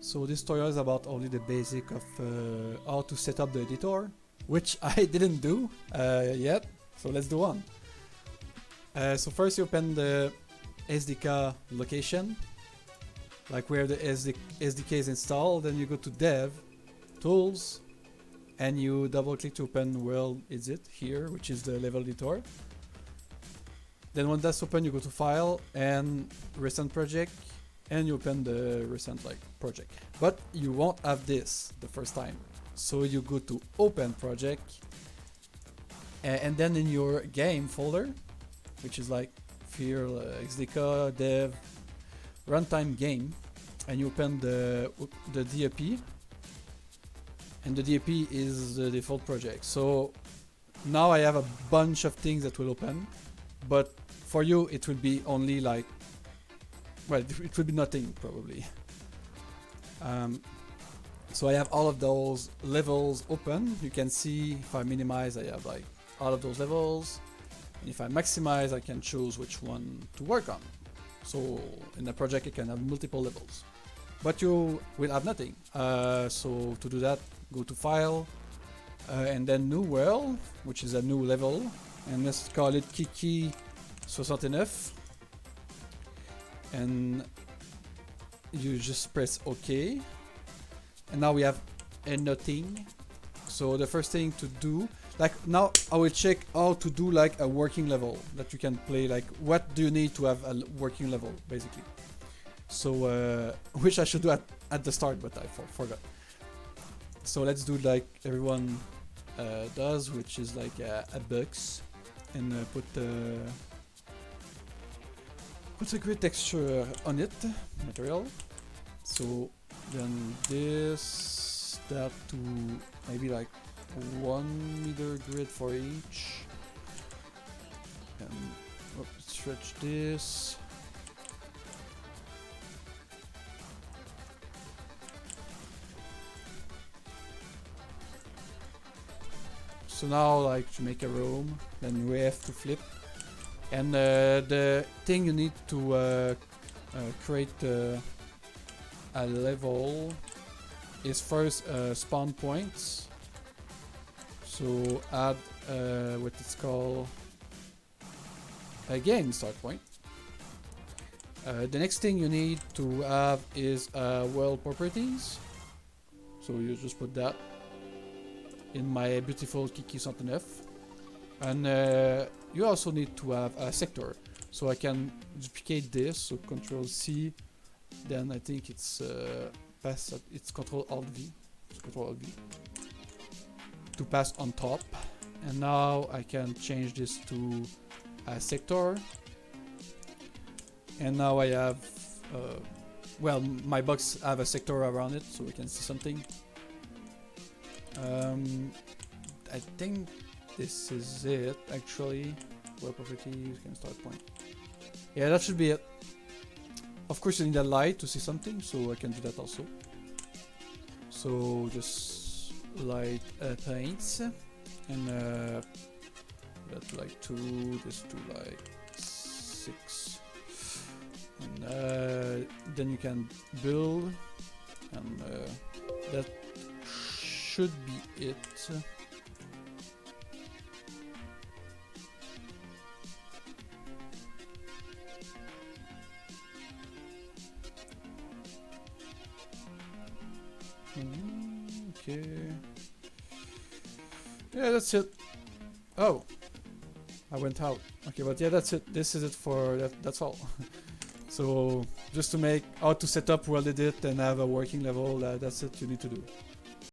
So this tutorial is about only the basic of how to set up the editor, which I didn't do yet, so let's do one. So first you open the SDK location, like where the SDK is installed, then you go to Dev, Tools, and you double click to open WorldEdit here, which is the level editor. Then when that's open, you go to File and Recent Project, and you open the recent project. But you won't have this the first time. So you go to Open Project, and then in your game folder, which is like here XDK, Dev, Runtime Game, and you open the DAP, and the DAP is the default project. So now I have a bunch of things that will open, but for you it will be only like, well, it will be nothing probably. So I have all of those levels open. You can see if I minimize, I have like all of those levels. And if I maximize, I can choose which one to work on. So in a project, you can have multiple levels, but you will have nothing. So to do that, go to File, and then New World, which is a new level, and let's call it Kiki 69. And you just press OK, and now we have a nothing. So the first thing to do, like now I will check how to do like a working level that you can play, like what do you need to have a working level basically. So which I should do at the start, but I forgot. So let's do like everyone does, which is like a box, and put a grid texture on it, material. So then this, that to maybe like 1 meter grid for each, and stretch this. So now, like to make a room, then we have to flip. And the thing you need to create a level is first spawn points. So add what it's called a game start point. The next thing you need to have is world properties. So you just put that in my beautiful Kiki 69. And you also need to have a sector, so I can duplicate this. So Control C, then I think it's it's Control Alt V, Control Alt V to pass on top. And now I can change this to a sector. And now I have, well, my box have a sector around it, so we can see something. I think this is it actually. World properties, can start point. Yeah, that should be it. Of course you need a light to see something, so I can do that also. So just light paints, and that like 2, this to like 6, and then you can build, and that should be it. Okay. Yeah, that's it. Oh, I went out. Okay, but yeah, that's it. This is it for that. That's all. So just to make how to set up WorldEdit and have a working level, that's it you need to do.